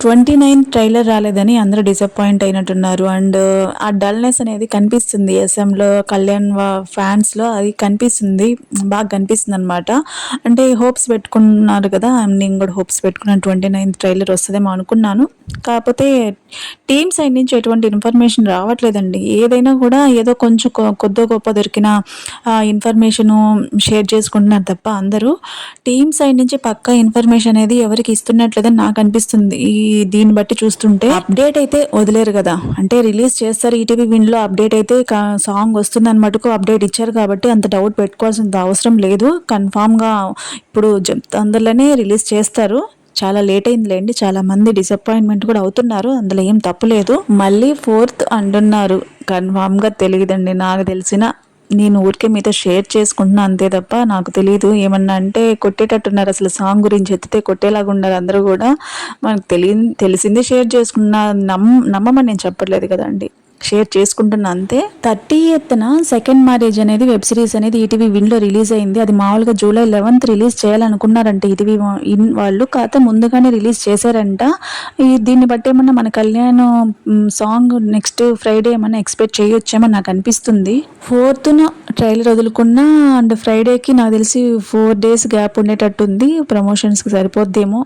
29 trailer రాలేదని అందరూ disappoint అయినట్టున్నారు. And ఆ డల్‌నెస్ అనేది కనిపిస్తుంది. ఎస్ఎంలో కళ్యాణ్ ఫ్యాన్స్‌లో అది కనిపిస్తుంది. బాగా కనిపిస్తుందనమాట. అంటే హోప్స్ పెట్టుకున్నారు కదా! నేను కూడా హోప్స్ పెట్టుకున్నాను 29 ట్రైలర్ వస్తదేమో అనుకున్నాను. కాకపోతే టీమ్ సైడ్ నుంచి ఎటువంటి ఇన్ఫర్మేషన్ రావట్లేదండి. ఏదైనా కూడా ఏదో కొంచెం కొద్దో గొప్పో దొరికిన ఇన్ఫర్మేషను షేర్ చేసుకుంటున్నారు తప్ప అందరూ టీమ్ సైడ్ నుంచి పక్కా ఇన్ఫర్మేషన్ అనేది ఎవరికి ఇస్తున్నట్లేదని నాకు అనిపిస్తుంది. దీన్ని బట్టి చూస్తుంటే అప్డేట్ అయితే వదిలేరు కదా! అంటే రిలీజ్ చేస్తారు ఈటీవీ విన్‌లో అప్డేట్ అయితే సాంగ్ వస్తుందని మటుకు అప్డేట్ ఇచ్చారు కాబట్టి అంత డౌట్ పెట్టుకోవాల్సిన అవసరం లేదు. కన్ఫర్మ్‌గా ఇప్పుడు తొందరలోనే రిలీజ్ చేస్తారు. చాలా లేట్ అయిందిలేండి. చాలా మంది డిసప్పాయింట్‌మెంట్ కూడా అవుతున్నారు. అందులో ఏం తప్పు లేదు. మళ్ళీ ఫోర్త్ అంటున్నారు. కన్ఫర్మ్‌గా తెలీదండి. నాకు తెలిసిన నేను ఊరికే మీతో షేర్ చేసుకుంటున్నా అంతే తప్ప నాకు తెలీదు. ఏమన్నా అంటే కొట్టేటట్టున్నారు. అసలు సాంగ్ గురించి ఎత్తితే కొట్టేలాగా ఉన్నారు అందరూ గూడా. మనకు తెలిసింది షేర్ చేసుకున్నా నమ్మమని నేను చెప్పట్లేదు కదండీ. షేర్ చేసుకుంటున్నా అంతే. 30న సెకండ్ మ్యారేజ్ అనేది వెబ్ సిరీస్ అనేది ఈటీవీ విన్‌లో రిలీజ్ అయింది. అది మామూలుగా జూలై 11th రిలీజ్ చేయాలనుకున్నారంట ఈటీవీ ఇన్ వాళ్ళు. కాకపోతే ముందుగానే రిలీజ్ చేశారంట. దీన్ని బట్టి ఏమన్నా మన కళ్యాణ్ సాంగ్ నెక్స్ట్ ఫ్రైడే ఏమన్నా ఎక్స్‌పెక్ట్ చేయొచ్చేమో నాకు అనిపిస్తుంది. 4న ట్రైలర్ వదులుకున్నా అండ్ ఫ్రైడేకి నాకు తెలిసి 4 డేస్ గ్యాప్ ఉండేటట్టుంది. ప్రమోషన్స్‌కి సరిపోద్దేమో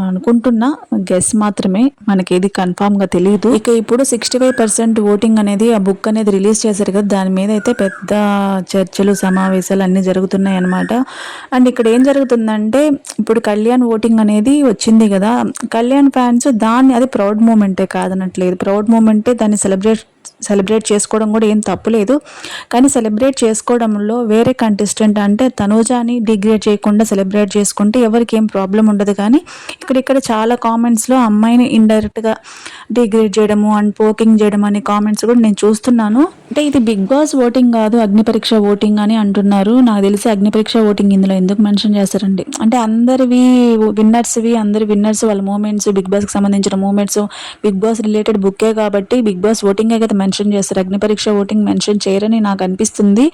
అనుకుంటున్నా. గెస్ మాత్రమే. మనకేది కన్ఫర్మ్‌గా తెలీదు. ఇక ఇప్పుడు 65% ఓటింగ్ అనేది ఆ బుక్ అనేది రిలీజ్ చేశారు కదా! దాని మీద అయితే పెద్ద చర్చలు, సమావేశాలు అన్నీ జరుగుతున్నాయన్నమాట. అండ్ ఇక్కడ ఏం జరుగుతుందంటే ఇప్పుడు కళ్యాణ్ ఓటింగ్ అనేది వచ్చింది కదా! కళ్యాణ్ ఫ్యాన్స్ దాన్ని అది ప్రౌడ్ మూమెంటే కాదనట్లేదు. ప్రౌడ్ మూమెంటే దాన్ని సెలబ్రేట్ చేసుకోవడం కూడా ఏం తప్పులేదు. కానీ సెలబ్రేట్ చేసుకోవడంలో వేరే కంటెస్టెంట్ అంటే తనూజాని డిగ్రేడ్ చేయకుండా సెలబ్రేట్ చేసుకుంటే ఎవరికి ఏం ప్రాబ్లం ఉండదు. కానీ ఇక్కడ చాలా కామెంట్స్‌లో అమ్మాయిని ఇండైరెక్ట్‌గా డిగ్రేడ్ చేయడము అండ్ పోకింగ్ చేయడం అనే కామెంట్స్ కూడా నేను చూస్తున్నాను. అంటే ఇది బిగ్ బాస్ ఓటింగ్ కాదు అగ్ని పరీక్ష ఓటింగ్ అని అంటున్నారు. నాకు తెలిసి అగ్ని పరీక్ష ఓటింగ్ ఇందులో ఎందుకు మెన్షన్ చేస్తారండి? అంటే అందరి విన్నర్స్ వాళ్ళ మూమెంట్స్ బిగ్ బాస్‌కి సంబంధించిన మూమెంట్స్ బిగ్ బాస్ రిలేటెడ్ బుక్కే కాబట్టి బిగ్ బాస్ ఓటింగే కదా మెన్షన్ చేస్తారు. అగ్ని పరీక్ష ఓటింగ్ మెన్షన్ చేయరని నాకు అనిపిస్తుంది.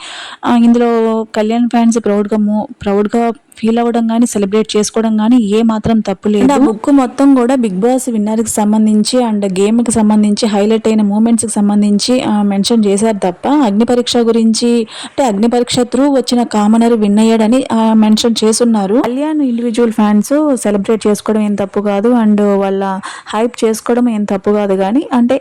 ఇందులో కళ్యాణ్ ఫ్యాన్స్ ప్రౌడ్‌గా ఫీల్ అవ్వడం గానీ, సెలబ్రేట్ చేసుకోవడం గానీ ఏ మాత్రం తప్పు లేదు. ఆ బుక్ మొత్తం కూడా బిగ్ బాస్ విన్నర్‌కి సంబంధించి అండ్ గేమ్‌కి సంబంధించి హైలైట్ అయిన మూమెంట్స్‌కి సంబంధించి మెన్షన్ చేశారు తప్ప అగ్ని పరీక్ష గురించి అంటే అగ్ని పరీక్ష త్రూ వచ్చిన కామనర్ విన్ అయ్యాడని మెన్షన్ చేసున్నారు. కళ్యాణ్ ఇండివిజువల్ ఫ్యాన్స్ సెలబ్రేట్ చేసుకోవడం ఏం తప్పు కాదు. అండ్ వాళ్ళ హైప్ చేసుకోవడం ఏం తప్పు కాదు. కానీ అంటే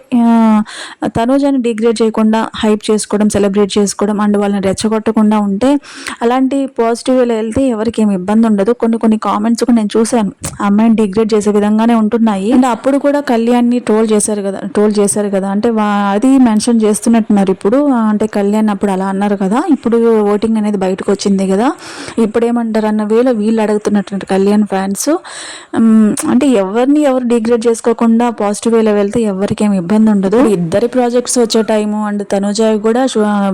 తనూజని డిగ్రేడ్ చేయకుండా హైప్ చేసుకోవడం, సెలబ్రేట్ చేసుకోవడం అండ్ వాళ్ళని రెచ్చగొట్టకుండా ఉంటే అలాంటి పాజిటివ్ వేలో వెళ్తే ఎవరికి ఏమి ఇబ్బంది ఉండదు. కొన్ని కామెంట్స్ కూడా నేను చూశాను. అమ్మాయిని డిగ్రేడ్ చేసే విధంగానే ఉంటున్నాయి. అండ్ అప్పుడు కూడా కళ్యాణ్‌ని ట్రోల్ చేశారు కదా! అంటే అది మెన్షన్ చేస్తున్నట్టున్నారు ఇప్పుడు. అంటే కళ్యాణ్ అప్పుడు అలా అన్నారు కదా! ఇప్పుడు ఓటింగ్ అనేది బయటకు వచ్చింది కదా! ఇప్పుడేమంటారు అన్న వేలో వీళ్ళు అడుగుతున్నట్టు కళ్యాణ్ ఫ్యాన్స్. అంటే ఎవరు డిగ్రేడ్ చేసుకోకుండా పాజిటివ్ వేలో వెళ్తే ఎవరికి ఏమి ఇబ్బంది ఉండదు. ఇద్దరి ప్రాజెక్ట్స్ వచ్చే టైము అండ్ తనుజావి కూడా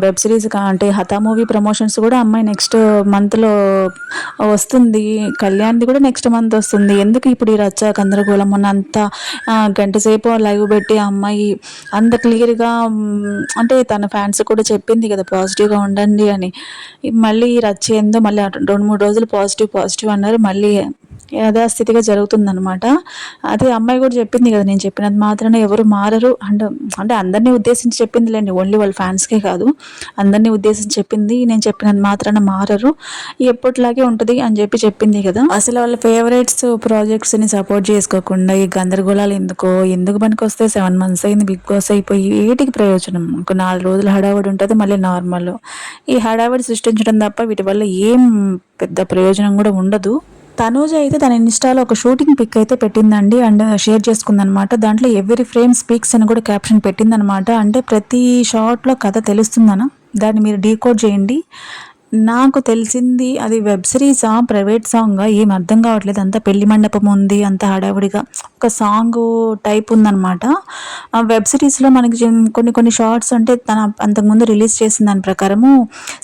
వెబ్ సిరీస్ అంటే హతా మూవీ ప్రమోషన్స్ కూడా అమ్మాయి నెక్స్ట్ మంత్లో వస్తుంది. కళ్యాణ్ది కూడా నెక్స్ట్ మంత్ వస్తుంది. ఎందుకు ఇప్పుడు ఈ రచ్చ గందరగోళం మొన్న అంతా గంట సేపు లైవ్ పెట్టి ఆ అమ్మాయి అంత క్లియర్గా అంటే తన ఫ్యాన్స్ కూడా చెప్పింది కదా పాజిటివ్గా ఉండండి అని. మళ్ళీ ఈ రచ్చ ఏందో మళ్ళీ 2-3 రోజులు పాజిటివ్ అన్నారు. మళ్ళీ యథాస్థితిగా జరుగుతుందనమాట. అదే అమ్మాయి కూడా చెప్పింది కదా నేను చెప్పినంత మాత్రాన ఎవరు మారరు అంటే అందరినీ ఉద్దేశించి చెప్పిందిలేండి. ఓన్లీ వాళ్ళ ఫ్యాన్స్కే కాదు అందరినీ ఉద్దేశించి చెప్పింది. నేను చెప్పినంత మాత్రాన మారరు, ఎప్పటిలాగే ఉంటుంది అని చెప్పింది కదా. అసలు వాళ్ళ ఫేవరెట్స్ ప్రాజెక్ట్స్ని సపోర్ట్ చేసుకోకుండా ఈ గందరగోళాలు ఎందుకు పనికొస్తే 7 months అయింది బిగ్ బాస్ అయిపోయి ఏటికి ప్రయోజనం? ఒక 4 రోజులు హడావుడి ఉంటుంది, మళ్ళీ నార్మల్. ఈ హడావుడి సృష్టించడం తప్ప వీటి వల్ల ఏం పెద్ద ప్రయోజనం కూడా ఉండదు. తనూజ అయితే తన ఇన్స్టాలో ఒక షూటింగ్ పిక్ అయితే పెట్టిందండి అండ్ షేర్ చేసుకుందనమాట. దాంట్లో ఎవ్రీ ఫ్రేమ్ స్పీక్స్ అని కూడా క్యాప్షన్ పెట్టిందనమాట. అంటే ప్రతి షాట్లో కథ తెలుస్తుందనా? దాన్ని మీరు డీకోడ్ చేయండి. నాకు తెలిసింది అది వెబ్ సిరీసా ప్రైవేట్ సాంగా ఏం అర్థం కావట్లేదు. అంతా పెళ్లి మండపం ఉంది, అంత హడావుడిగా ఒక సాంగ్ టైప్ ఉందనమాట. ఆ వెబ్ సిరీస్లో మనకి కొన్ని షార్ట్స్ అంటే తన అంతకుముందు రిలీజ్ చేసిన దాని ప్రకారము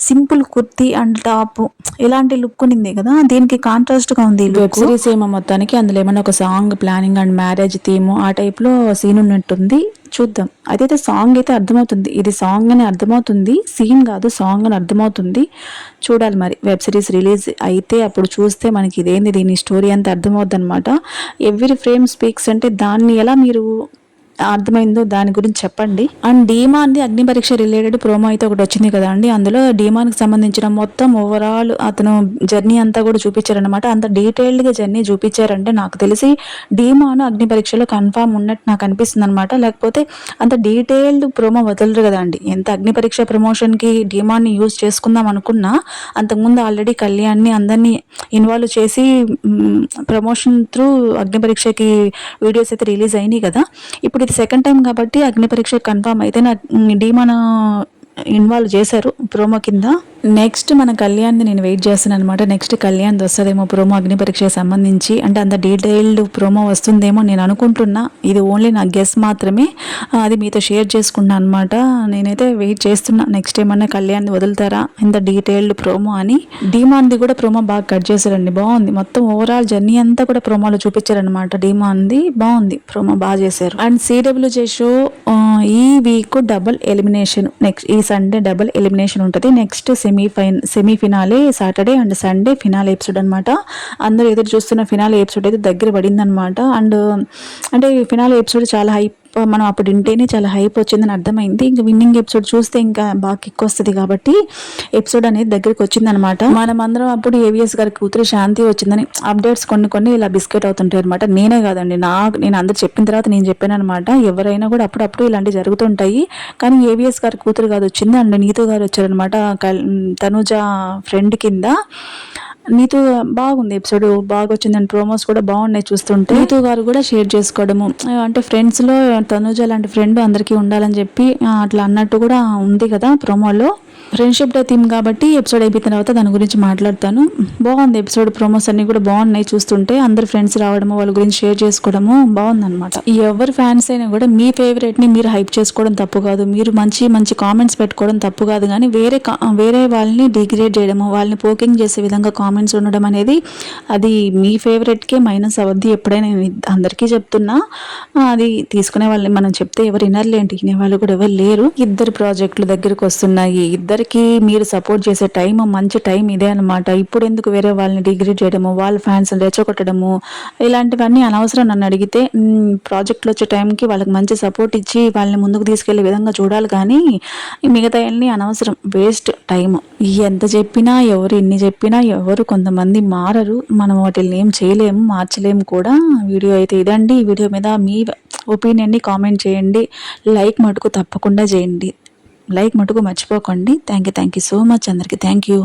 సింపుల్ కుర్తీ అండ్ టాప్ ఇలాంటి లుక్ ఉంది కదా, దీనికి కాంట్రాస్ట్గా ఉంది వెబ్ సిరీస్ ఏమో మొత్తానికి. అందులో ఏమన్నా ఒక song planning and marriage theme ఆ టైప్లో సీన్ ఉన్నట్టుంది. చూద్దాం. అదైతే సాంగ్ అయితే అర్థమవుతుంది. ఇది సాంగ్ అని అర్థమవుతుంది. సీన్ కాదు, సాంగ్ అని అర్థమవుతుంది. చూడాలి మరి. వెబ్ సిరీస్ రిలీజ్ అయితే అప్పుడు చూస్తే మనకి ఇదేంది దీని స్టోరీ అంతా అర్థమవుద్దనమాట. ఎవ్రీ ఫ్రేమ్ స్పీక్స్ అంటే దాన్ని ఎలా మీరు అర్థమైందో దాని గురించి చెప్పండి. అండ్ డీమాన్ది అగ్ని పరీక్ష రిలేటెడ్ ప్రోమో అయితే ఒకటి వచ్చింది కదా అండి. అందులో డీమాన్కి సంబంధించిన మొత్తం ఓవరాల్ అతను జర్నీ అంతా కూడా చూపించారనమాట. అంత డీటెయిల్డ్గా జర్నీ చూపించారంటే నాకు తెలిసి డీమాన్ అగ్ని పరీక్షలో కన్ఫామ్ ఉన్నట్టు నాకు అనిపిస్తుంది అనమాట. లేకపోతే అంత డీటెయిల్డ్ ప్రోమో వదలరు కదా అండి. ఎంత అగ్ని పరీక్ష ప్రమోషన్కి డీమాన్ని యూజ్ చేసుకుందాం అనుకున్నా అంతకుముందు ఆల్రెడీ కళ్యాణ్ని అందరినీ ఇన్వాల్వ్ చేసి ప్రమోషన్ త్రూ అగ్ని పరీక్షకి వీడియోస్ అయితే రిలీజ్ అయినాయి కదా. ఇప్పుడు ఇది సెకండ్ టైం కాబట్టి అగ్ని పరీక్ష కన్ఫామ్ అయితే డీమాన్ ఇన్వాల్వ్ చేశారు ప్రోమో కింద. నెక్స్ట్ మన కళ్యాణ్ది నేను వెయిట్ చేస్తాను అనమాట. నెక్స్ట్ కళ్యాణ్ది వస్తుందేమో ప్రోమో అగ్ని పరీక్షకి సంబంధించి. అంటే అంత డీటెయిల్డ్ ప్రోమో వస్తుందేమో నేను అనుకుంటున్నా. ఇది ఓన్లీ నా గెస్ మాత్రమే, అది మీతో షేర్ చేసుకున్నాను అనమాట. నేనైతే వెయిట్ చేస్తున్నా నెక్స్ట్ ఏమన్నా కళ్యాణ్ది వదులుతారా ఇంత డీటెయిల్డ్ ప్రోమో అని. డీమాన్ది కూడా ప్రోమో బాగా కట్ చేశారండి, బాగుంది. మొత్తం ఓవరాల్ జర్నీ అంతా కూడా ప్రోమోలో చూపించారనమాట. డీమాన్ది బాగుంది, ప్రోమో బాగా చేశారు. అండ్ సిడబ్ల్యూజే షో ఈ వీక్ డబుల్ ఎలిమినేషన్. నెక్స్ట్ ఈ సండే డబుల్ ఎలిమినేషన్ ఉంటుంది. Next semifinale Saturday and Sunday finale episode అనమాట. అందరూ ఎదురు చూస్తున్న ఫినాలే ఎపిసోడ్ అయితే దగ్గర పడింది అనమాట. అండ్ అంటే ఫినాలే ఎపిసోడ్ చాలా హైప్, మనం అప్పుడు వింటేనే చాలా హైప్ వచ్చిందని అర్థమైంది. ఇంకా విన్నింగ్ ఎపిసోడ్ చూస్తే ఇంకా బాగా కిక్ వస్తుంది కాబట్టి ఎపిసోడ్ అనేది దగ్గరికి వచ్చిందనమాట. మనం అందరం అప్పుడు ఏవిఎస్ గారి కూతురు శాంతి వచ్చిందని అప్డేట్స్ కొన్ని ఇలా బిస్కెట్ అవుతుంటాయి అనమాట. నేనే కాదండి, నేను అందరు చెప్పిన తర్వాత నేను చెప్పాను అనమాట. ఎవరైనా కూడా అప్పుడప్పుడు ఇలాంటివి జరుగుతుంటాయి. కానీ ఏవిఎస్ గారి కూతురు కాదు వచ్చింది, అండ్ నీతు గారు వచ్చారనమాట. తనుజ ఫ్రెండ్ కింద. నీతు బాగుంది ఎపిసోడ్, బాగా వచ్చిందని ప్రోమోస్ కూడా బాగున్నాయి చూస్తుంటే. నీతు గారు కూడా షేర్ చేసుకోవడము, అంటే ఫ్రెండ్స్లో తనుజ లాంటి ఫ్రెండ్ అందరికీ ఉండాలని చెప్పి అట్లా అన్నట్టు కూడా ఉంది కదా ప్రోమోలో. ఫ్రెండ్షిప్ డే థీమ్ కాబట్టి ఎపిసోడ్ అయిపోయిన తర్వాత దాని గురించి మాట్లాడతాను. బాగుంది ఎపిసోడ్, ప్రోమోస్ అన్ని కూడా బాగున్నాయి చూస్తుంటే. అందరు ఫ్రెండ్స్ రావడము, వాళ్ళ గురించి షేర్ చేసుకోవడము బాగుందన్నమాట. ఎవరు ఫ్యాన్స్ అయినా కూడా మీ ఫేవరెట్ని మీరు హైప్ చేసుకోవడం తప్పు కాదు, మీరు మంచి మంచి కామెంట్స్ పెట్టుకోవడం తప్పు కాదు. కానీ వేరే వాళ్ళని డిగ్రేడ్ చేయడము, వాళ్ళని పోకింగ్ చేసే విధంగా కామెంట్స్ ఉండడం అనేది అది మీ ఫేవరెట్కే మైనస్ అవద్ది. ఎప్పుడైనా నేను అందరికీ చెప్తున్నా, అది తీసుకునే వాళ్ళని మనం చెప్తే ఎవరు వినర్లేంటి, వినేవాళ్ళు కూడా ఎవరు లేరు. ఇద్దరు ప్రాజెక్టులు దగ్గరకు వస్తున్నాయి, ఇద్దరికి మీరు సపోర్ట్ చేసే టైం మంచి టైం ఇదే అనమాట. ఇప్పుడు ఎందుకు వేరే వాళ్ళని డిగ్రేడ్ చేయడము, వాళ్ళ ఫ్యాన్స్ రెచ్చగొట్టడము, ఇలాంటివన్నీ అనవసరం. నన్ను అడిగితే ప్రాజెక్టులు వచ్చే టైంకి వాళ్ళకి మంచి సపోర్ట్ ఇచ్చి వాళ్ళని ముందుకు తీసుకెళ్లే విధంగా చూడాలి. కానీ మిగతా అనవసరం, వేస్ట్ టైం. ఎంత చెప్పినా ఎవరు ఎన్ని చెప్పినా ఎవరు కొంతమంది మారరు. మనం వాటిని ఏం చేయలేము, మార్చలేము కూడా. వీడియో అయితే ఇదండి. ఈ వీడియో మీద మీ ఒపీనియన్ని కామెంట్ చేయండి. లైక్ మటుకు తప్పకుండా చేయండి, లైక్ మటుకు మర్చిపోకండి. థ్యాంక్ యూ సో మచ్ అందరికీ. Thank you.